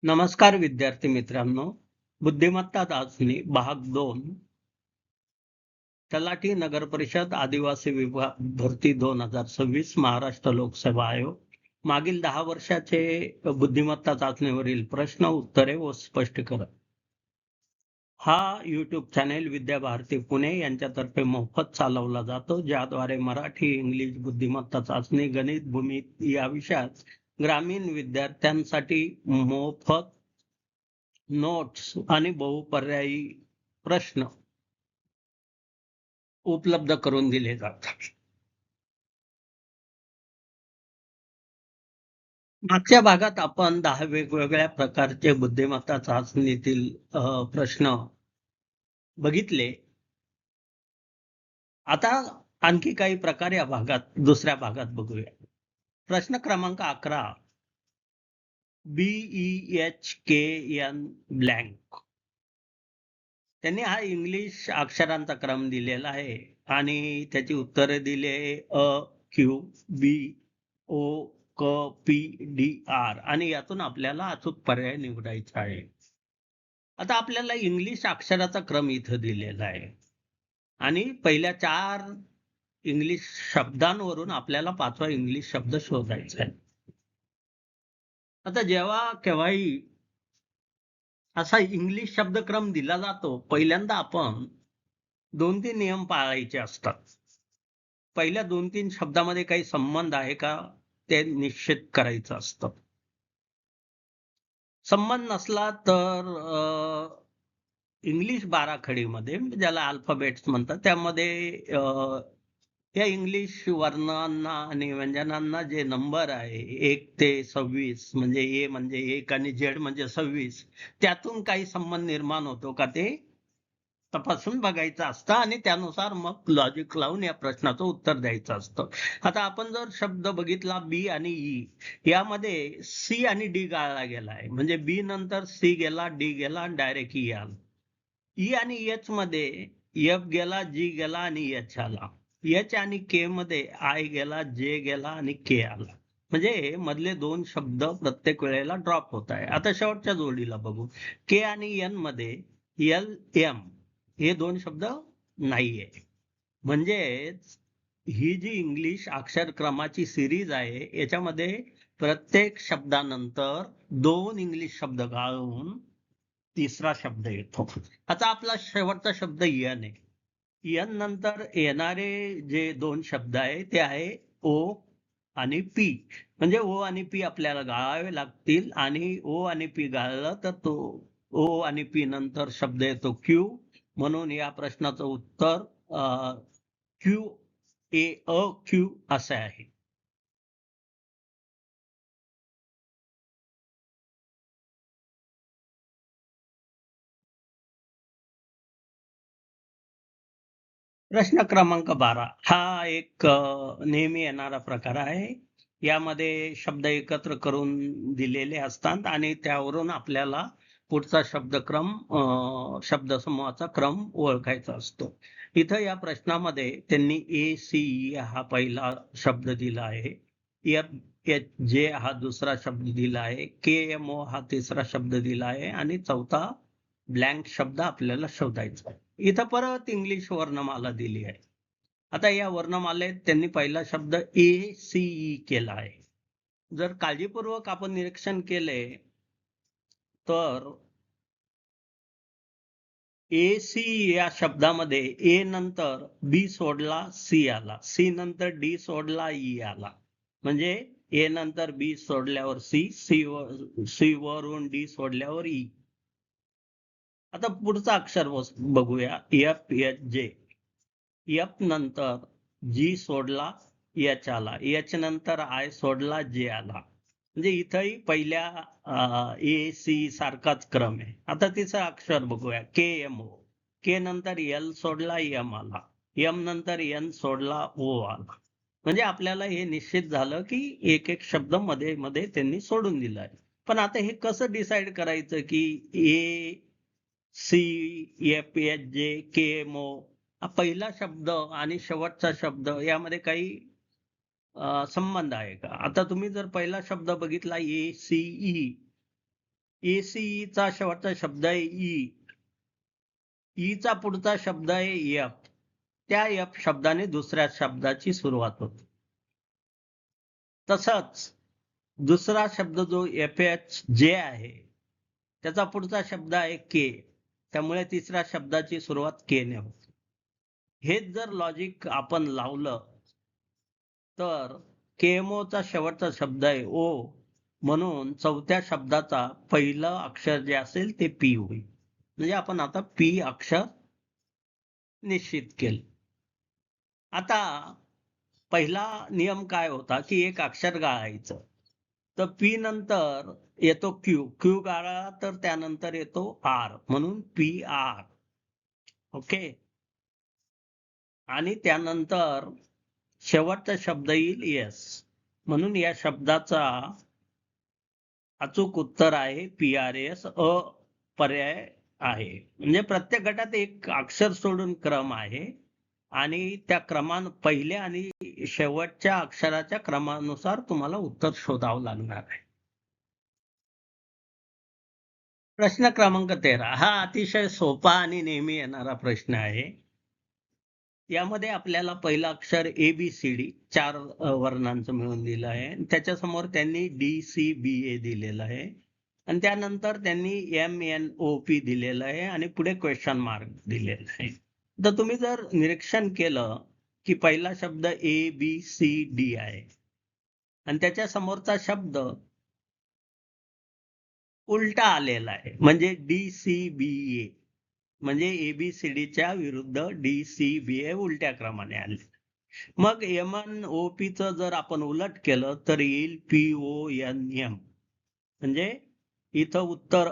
नमस्कार विद्यार्थी मित्रांनो. बुद्धिमत्ता चाचणी भाग 2 तलाठी नगर परिषद आदिवासी विभाग भरती 2026 महाराष्ट्र लोकसेवा आयोग मागील 10 वर्षाचे बुद्धिमत्ता चाचणीवरील प्रश्न उत्तरे व स्पष्टीकरण. हा YouTube चॅनेल विद्या भारती पुणे यांच्यातर्फे मोफत चालवला जातो, ज्याद्वारे मराठी, इंग्लिश, बुद्धिमत्ता चाचणी, गणित, भूमिती या विषयात ग्रामीण विद्यार्थ्यांसाठी मोफत नोट्स आणि बहुपर्यायी प्रश्न उपलब्ध करून दिले जातात. मागच्या भागात आपण 10 वेगवेगळ्या प्रकारचे बुद्धिमत्ता चाचणीतील प्रश्न बघितले. आता आणखी काही प्रकार या भागात दुसऱ्या भागात बघूया. प्रश्न क्रमांक 11 BEHKN ब्लँक. त्यांनी हा इंग्लिश अक्षरांचा क्रम दिलेला आहे आणि त्याची उत्तरे दिली अ, क्यू, बी, ओ, क, पी, डी, आर आणि यातून आपल्याला अचूक पर्याय निवडायचा आहे. आता आपल्याला इंग्लिश अक्षराचा क्रम इथं दिलेला आहे आणि पहिल्या 4 इंग्लिश शब्दांवरून आपल्याला 5वा इंग्लिश शब्द शोधायचा आहे. आता जेव्हा केव्हाही असा इंग्लिश शब्दक्रम दिला जातो, पहिल्यांदा आपण 2-3 नियम पाळायचे असतात. पहिल्या 2-3 शब्दामध्ये काही संबंध आहे का ते निश्चित करायचं असतं. संबंध नसला तर इंग्लिश बाराखडीमध्ये ज्याला अल्फाबेट्स म्हणतात त्यामध्ये या इंग्लिश वर्णांना आणि व्यंजनांना जे नंबर आहे 1 ते 26 म्हणजे ए म्हणजे 1 आणि झेड म्हणजे 26 त्यातून काही संबंध निर्माण होतो का ते तपासून बघायचं असतं आणि त्यानुसार मग लॉजिक लावून या प्रश्नाचं उत्तर द्यायचं असतं. आता आपण जर शब्द बघितला बी आणि ई यामध्ये सी आणि डी गाळला गेलाय म्हणजे बी नंतर सी गेला डी गेला डायरेक्ट ई आला. ई आणि एच मध्ये एफ गेला जी गेला आणि एच आला. एच आणि के मध्ये आय गेला जे गेला आणि के आला. म्हणजे मधले 2 शब्द प्रत्येक वेळेला ड्रॉप होत आहे. आता शेवटच्या जोडीला बघू. के आणि एन मध्ये एल एम हे 2 शब्द नाहीये. म्हणजे ही जी इंग्लिश अक्षर क्रमाची सिरीज आहे याच्यामध्ये प्रत्येक शब्दानंतर 2 इंग्लिश शब्द गाळून तिसरा शब्द येतो. आता आपला शेवटचा शब्द यन आहे. यन नंतर येणारे जे 2 शब्द आहे ते आहे ओ आणि पी. म्हणजे ओ आणि पी आपल्याला गाळावे लागतील आणि ओ आणि पी गाळलं तर तो ओ आणि पी नंतर शब्द येतो क्यू. म्हणून या प्रश्नाचं उत्तर क्यू ए अ क्यू असं आहे. प्रश्न क्रमांक 12 हा एक नेहमी येणारा प्रकार आहे. यामध्ये शब्द एकत्र करून दिलेले असतात आणि त्यावरून आपल्याला पुढचा शब्दक्रम शब्दसमूहाचा क्रम ओळखायचा असतो. इथं या प्रश्नामध्ये त्यांनी ACE हा पहिला शब्द दिला आहे. FHJ हा दुसरा शब्द दिला आहे. KMO हा तिसरा शब्द दिला आहे आणि चौथा ब्लँक शब्द आपल्याला शोधायचा आहे. इथं परत इंग्लिश वर्णमाला दिली आहे. आता या वर्णमालेत त्यांनी पहिला शब्द ACE केला आहे. जर काळजीपूर्वक आपण निरीक्षण केले तर AC या शब्दामध्ये ए नंतर बी सोडला सी आला, सी नंतर डी सोडला ई आला. म्हणजे ए नंतर बी सोडल्यावर सी, सी वरून डी सोडल्यावर ई. आता पुढचा अक्षर बघूया FHJ. एफ नंतर जी सोडला एच आला, एच नंतर आय सोडला जे आला. म्हणजे इथंही पहिल्या सी सारखाच क्रम आहे. आता तिचं अक्षर बघूया KMO. के नंतर एल सोडला एम आला, एम नंतर एन सोडला ओ आला. म्हणजे आपल्याला हे निश्चित झालं की एक एक शब्द मध्ये मध्ये त्यांनी सोडून दिलाय. पण आता हे कसं डिसाईड करायचं की ACFHJKMO हा पहिला शब्द आणि शेवटचा शब्द यामध्ये काही संबंध आहे का? आता तुम्ही जर पहिला शब्द बघितला ACE चा शेवटचा शब्द आहे चा पुढचा शब्द आहे एफ. त्या एफ शब्दाने दुसऱ्या शब्दाची सुरुवात होते. तसंच दुसरा शब्द जो FH आहे त्याचा पुढचा शब्द आहे के. त्यामुळे तिसऱ्या शब्दाची सुरुवात के ने होते. हेच जर लॉजिक आपण लावलं तर चा शेवटचा शब्द आहे ओ, म्हणून चौथ्या शब्दाचा पहिलं अक्षर जे असेल ते पी होईल. म्हणजे आपण आता पी अक्षर निश्चित केलं. आता पहिला नियम काय होता की एक अक्षर गाळायचं. तर पी नंतर येतो क्यू गाळा तर त्यानंतर येतो आर, म्हणून पी आर. ओके. आणि त्यानंतर शेवटचा शब्द येईल एस, म्हणून या शब्दाचा अचूक उत्तर आहे PRS. पर्याय आहे. म्हणजे प्रत्येक गटात एक अक्षर सोडून क्रम आहे आणि त्या पहिल्या आणि शेवटच्या अक्षराच्या क्रमानुसार तुम्हाला उत्तर शोधावं लागणार आहे. प्रश्न क्रमांक 13 हा अतिशय सोपा आणि नेहमी येणारा प्रश्न आहे. यामध्ये आपल्याला पहिलं अक्षर ABCD 4 वर्णांचं मिळून दिलं आहे. त्याच्यासमोर त्यांनी DCBA दिलेलं आहे आणि त्यानंतर त्यांनी MNOP दिलेलं आहे आणि पुढे क्वेश्चन मार्क दिलेला आहे. तर तुम्ही जर निरीक्षण केलं की पहिला शब्द ABCD आहे आणि त्याच्या समोरचा शब्द उलटा आलेला आहे, म्हणजे DCBA. म्हणजे ABCDच्या विरुद्ध DCBA उलट्या क्रमाने आले. मग MNOP चं जर आपण उलट केलं तर येईल PONM. म्हणजे इथं उत्तर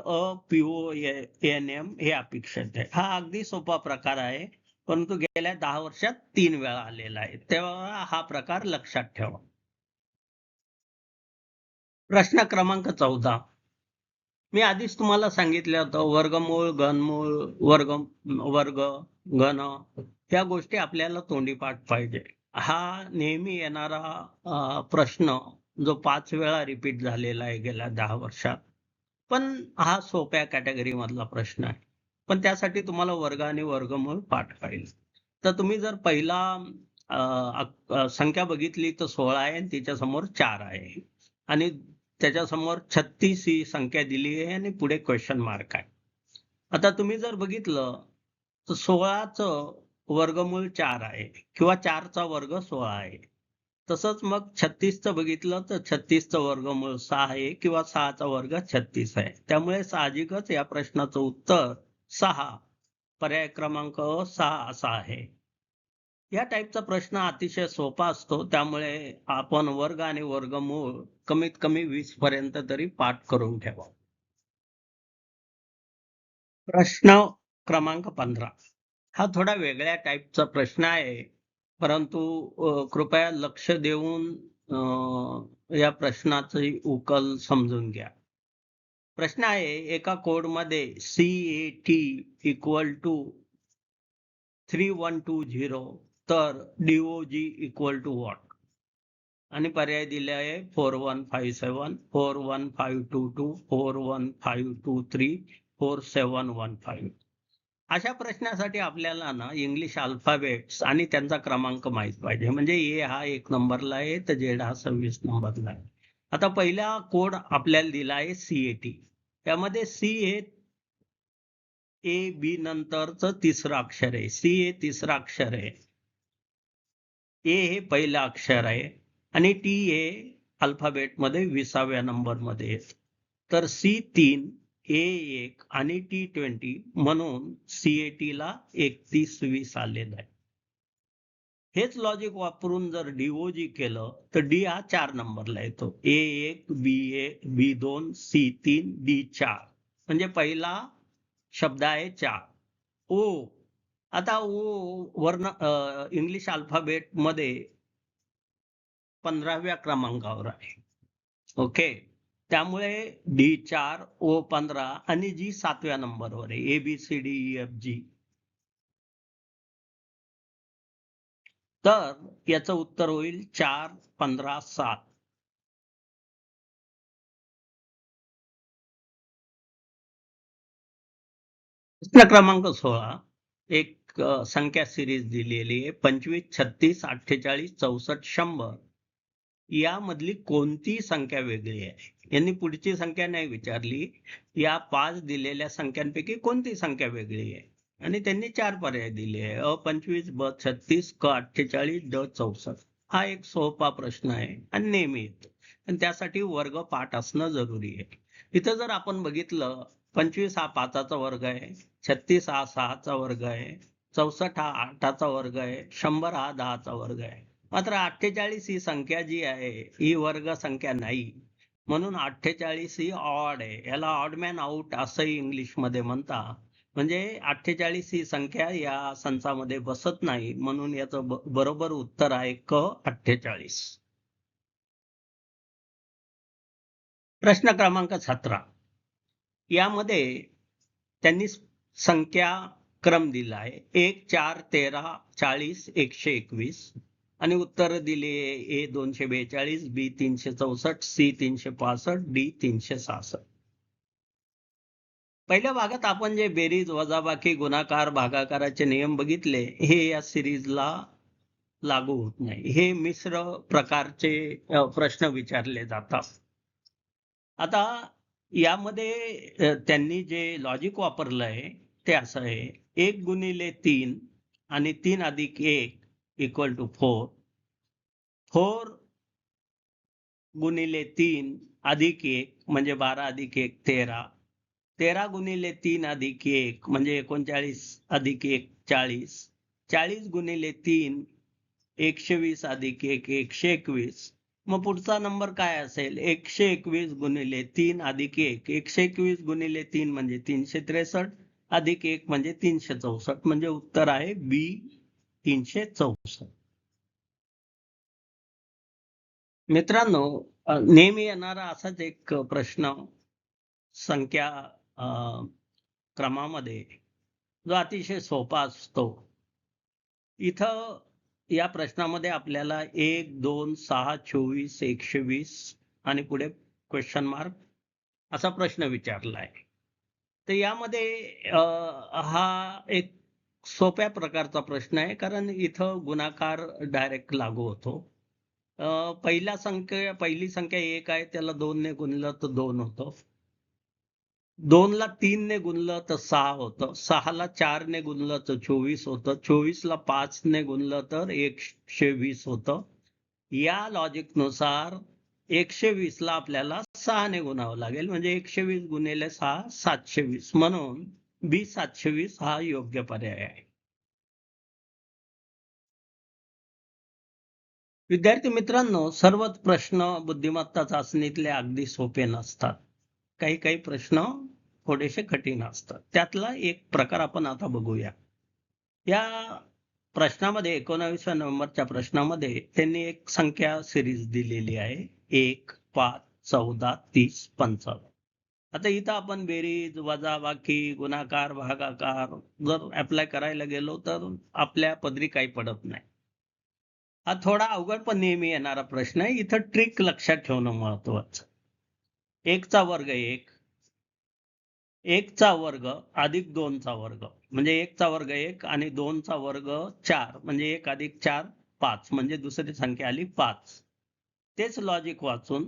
PONM हे अपेक्षित आहे. हा अगदी सोपा प्रकार आहे, परंतु गेल्या 10 वर्षात 3 वेळा आलेला आहे. तेव्हा हा प्रकार लक्षात ठेवा. प्रश्न क्रमांक 14. मी आधीच तुम्हाला सांगितलं होतं वर्गमूळ, घनमूळ, वर्ग, घन या गोष्टी आपल्याला तोंडीपाठ पाहिजे. हा नेहमी येणारा प्रश्न जो 5 वेळा रिपीट झालेला आहे गेल्या 10 वर्षात. पण हा सोप्या कॅटेगरी मधला प्रश्न आहे. पण त्यासाठी तुम्हाला वर्ग आणि वर्गमूळ पाठ पाहिजे. तर तुम्ही जर पहिला संख्या बघितली तर 16 आहे आणि तिच्या समोर 4 आहे आणि त्याच्यासमोर 36 ही संख्या दिली आहे आणि पुढे क्वेश्चन मार्क आहे. आता तुम्ही जर बघितलं तर 16चं वर्गमूळ 4 आहे किंवा 4चा वर्ग 16 आहे. तसंच मग 36चं बघितलं तर 36चं वर्गमूळ 6 आहे किंवा 6चा वर्ग 36 आहे. त्यामुळे साहजिकच या प्रश्नाचं उत्तर 6, पर्याय क्रमांक 6 असा आहे. या टाईपचा प्रश्न अतिशय सोपा असतो, त्यामुळे आपण वर्ग आणि वर्गमूळ कमीत कमी 20 पर्यंत तरी पाठ करून ठेवा. प्रश्न क्रमांक 15 हा थोडा वेगळ्या टाईपचा प्रश्न आहे, परंतु कृपया लक्ष देऊन या प्रश्नाची उकल समजून घ्या. प्रश्न आहे एका कोडमध्ये CAT इक्वल टू 3120 तर DOG इक्वल टू व्हॉट? आणि पर्याय दिले आहे 4157, 41522, 41523, 4715. अशा प्रश्नासाठी आपल्याला ना इंग्लिश अल्फाबेट्स आणि त्यांचा क्रमांक माहित पाहिजे. म्हणजे ए हा 1 नंबरला आहे तर झेड हा 26 नंबरला आहे. आता पहिला कोड आपल्याला दिला आहे CAT. त्यामध्ये C हे AB नंतरचं तिसरं अक्षर आहे. C हे तिसरं अक्षर आहे. ए हे पहिलं अक्षर आहे आणि टी हे अल्फाबेटमध्ये 20व्या नंबरमध्ये आहे. तर C3, A1 आणि T20 म्हणून CAT ला 3120 आलेलं आहे. हेच लॉजिक वापरून जर DOG केलं तर D हा 4 नंबरला येतो. A1, B2, C3, D4. म्हणजे पहिला शब्द आहे 4. ओ. आता ओ वर्ण इंग्लिश अल्फाबेट मध्ये 15व्या क्रमांकावर आहे. ओके. त्यामुळे D4, O15 आणि G 7व्या नंबरवर आहे. ABCDEFG. तर याचं उत्तर होईल 4, 15, 7. प्रश्न क्रमांक 16 एक संख्या सिरीज दिलेली आहे 25, 36, 48, 64, 100 यामधली कोणती संख्या वेगळी आहे. यांनी पुढची संख्या नाही विचारली, या 5 दिलेल्या संख्यांपैकी कोणती संख्या वेगळी आहे. आणि त्यांनी 4 पर्याय दिले आहे, अ 25, ब 36, क 48, ड 64. हा एक सोपा प्रश्न आहे आणि नेहमी येतो आणि त्यासाठी वर्ग पाठ असणं जरुरी आहे. इथं जर आपण बघितलं 25 हा 5चा वर्ग आहे, 36 हा 6चा वर्ग आहे, 64 हा 8चा वर्ग आहे, 100 हा 10चा वर्ग आहे. मात्र 48 ही संख्या जी आहे ही वर्ग संख्या नाही, म्हणून 48 ही ऑड आहे. याला ऑड मॅन आउट असंही इंग्लिश मध्ये म्हणता. म्हणजे 48 ही संख्या या संचामध्ये बसत नाही, म्हणून याचं बरोबर उत्तर आहे क 48. प्रश्न क्रमांक 17 यामध्ये त्यांनी संख्या क्रम दिला आहे 1, 4, 13, 40, 121 आणि उत्तर दिले ए 242, बी 364, सी 365, डी 366. पहिल्या भागात आपण जे बेरीज वजाबाकी गुणाकार भागाकाराचे नियम बघितले हे या सिरीजला लागू होत नाही. हे मिश्र प्रकारचे प्रश्न विचारले जातात. आता यामध्ये त्यांनी जे लॉजिक वापरलंय ते असं आहे 1 गुणिले 3 आणि 3 अधिक 1 इक्वल टू 4. 4 गुणिले 3 अधिक 1 म्हणजे 12 अधिक 1 13. 13 गुणिले 3 अधिक 1 म्हणजे 39 अधिक 1 40. 40 गुणिले 3 120 अधिक 1 121. मग पुढचा नंबर काय असेल 121 गुणिले 3 अधिक 1. 121 गुणिले 3 म्हणजे 363 अधिक 1 म्हणजे 364. म्हणजे उत्तर आहे बी 364. मित्रांनो, नेहमी येणारा असाच एक प्रश्न संख्या क्रमामध्ये जो अतिशय सोपा असतो. इथं या प्रश्नामध्ये आपल्याला 1, 2, 6, 24, 120 आणि पुढे क्वेश्चन मार्क असा प्रश्न विचारला आहे. तर यामध्ये हा एक सोप्या प्रकारचा प्रश्न आहे, कारण इथं गुणाकार डायरेक्ट लागू होतो. पहिली संख्या 1 आहे, त्याला 2 ने गुणलं तर 2 होतं. 2 ला 3 ने गुणलं तर 6 होतं. 6 ला 4 ने गुणलं तर 24 होतं. 24 ला 5 ने गुणलं तर 120 होतं. या लॉजिक नुसार 120 ला आपल्याला 6 ने गुणावं लागेल, म्हणजे 120 गुणिले 6 720. म्हणून बी 720 हा योग्य पर्याय आहे. विद्यार्थी मित्रांनो, सर्वच प्रश्न बुद्धिमत्ता चाचणीतले अगदी सोपे नसतात. काही काही प्रश्न थोडेसे कठीण असतात. त्यातला एक प्रकार आपण आता बघूया. या प्रश्नामध्ये 19व्या नंबरच्या प्रश्नामध्ये त्यांनी एक संख्या सिरीज दिलेली आहे 1, 5, 14, 30, 55. आता इथं आपण बेरीज वजाबाकी गुणाकार भागाकार जर अप्लाय करायला गेलो तर आपल्या पदरी काही पडत नाही. हा थोडा अवघड पण नेहमी येणारा प्रश्न आहे. इथं ट्रिक लक्षात ठेवणं महत्वाचं. 1 चा वर्ग 1, 1 चा वर्ग अधिक 2 चा वर्ग म्हणजे 1 चा वर्ग 1 आणि 2 चा वर्ग 4 म्हणजे 1 अधिक 4 5 म्हणजे दुसरी संख्या आली 5. तेच लॉजिक वाचून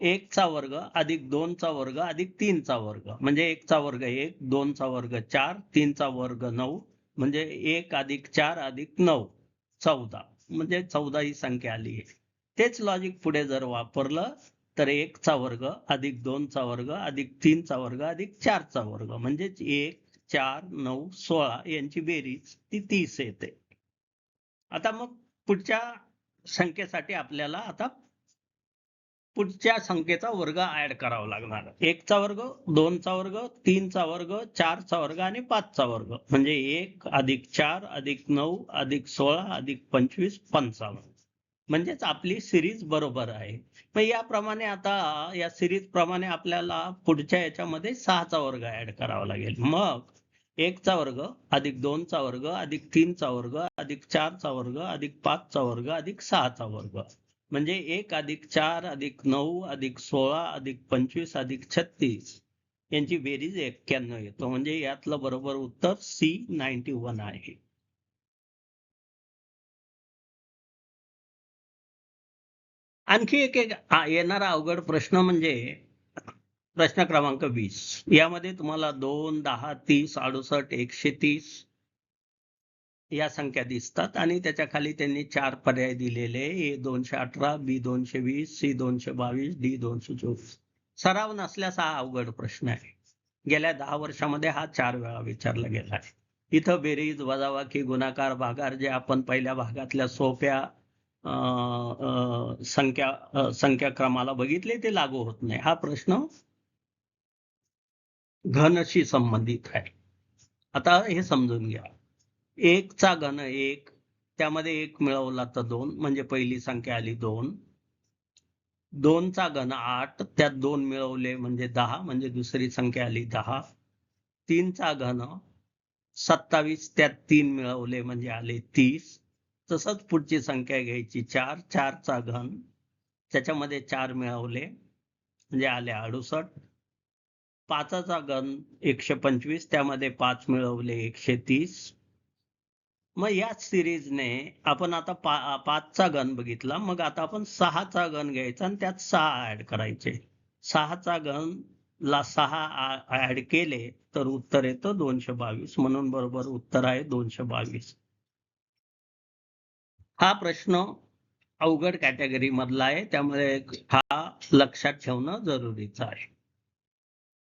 1 चा वर्ग अधिक 2 चा वर्ग अधिक 3 चा वर्ग म्हणजे 1 चा वर्ग 1, 2 चा वर्ग 4, 3 चा वर्ग 9 म्हणजे 1 अधिक 4 अधिक 9 14 म्हणजे 14 ही संख्या आली आहे. तेच लॉजिक पुढे जर वापरलं तर 1 चा वर्ग अधिक 2 चा वर्ग अधिक 3 चा वर्ग अधिक 4 चा वर्ग म्हणजेच 1, 4, 9, 16 यांची बेरीज ती 30 येते. आता मग पुढच्या संख्येसाठी आपल्याला आता पुढच्या संख्येचा वर्ग ऍड करावा लागणार. 1 चा वर्ग, 2 चा वर्ग, 3 चा वर्ग, 4 चा वर्ग आणि 5 चा वर्ग म्हणजे 1 अधिक 4 अधिक 9 अधिक 16 अधिक 25 55. म्हणजेच आपली सिरीज बरोबर आहे. मग याप्रमाणे आता या सिरीज प्रमाणे आपल्याला पुढच्या याच्यामध्ये 6 चा वर्ग ऍड करावा लागेल. मग 1 चा वर्ग अधिक 2 चा वर्ग अधिक 3 चा वर्ग अधिक 4 चा वर्ग अधिक 5 चा वर्ग अधिक 6 चा वर्ग म्हणजे 1 अधिक 4 अधिक 9 अधिक 16 अधिक 25 अधिक 36 यांची बेरीज 91 येतो. म्हणजे यातलं बरोबर उत्तर सी 91 आहे. आणखी एक एक येणारा अवघड प्रश्न म्हणजे प्रश्न क्रमांक 20. यामध्ये तुम्हाला 2, 10, 30, 68, 130 या संख्या दिसतात आणि त्याच्या खाली त्यांनी 4 पर्याय दिलेले. ए 218, बी 220, सी 222, डी 224. सराव नसल्यास हा अवघड प्रश्न आहे. गेल्या 10 वर्षामध्ये हा 4 वेळा विचारला गेला आहे. इथं बेरीज, वजाबाकी, गुणाकार, भागाकार जे आपण पहिल्या भागातल्या सोप्या संख्या क्रमाला बघितले ते लागू होत नाही. हा प्रश्न घनशी संबंधित आहे. आता हे समजून घ्या. 1 चा घन 1, त्यामध्ये 1 मिळवला तर 2 म्हणजे पहिली संख्या आली 2. 2 चा घन 8, त्यात 2 मिळवले म्हणजे 10 म्हणजे दुसरी संख्या आली 10. 3 चा घन 27, त्यात 3 मिळवले म्हणजे आले 30. तसंच पुढची संख्या घ्यायची 4. 4 चा घन, त्याच्यामध्ये 4 मिळवले म्हणजे आले 68. 5 चा घन 125, त्यामध्ये 5 मिळवले 130. मग याच सिरीजने आपण आता 5 चा घन बघितला. मग आता आपण 6 चा घन घ्यायचा आणि त्यात 6 ऍड करायचे. 6 चा घन ला 6 ऍड केले तर उत्तर येतं 222. म्हणून बरोबर उत्तर आहे 222. हा प्रश्न अवघड कॅटेगरी मधला आहे, त्यामुळे हा लक्षात ठेवणं जरुरीचं आहे.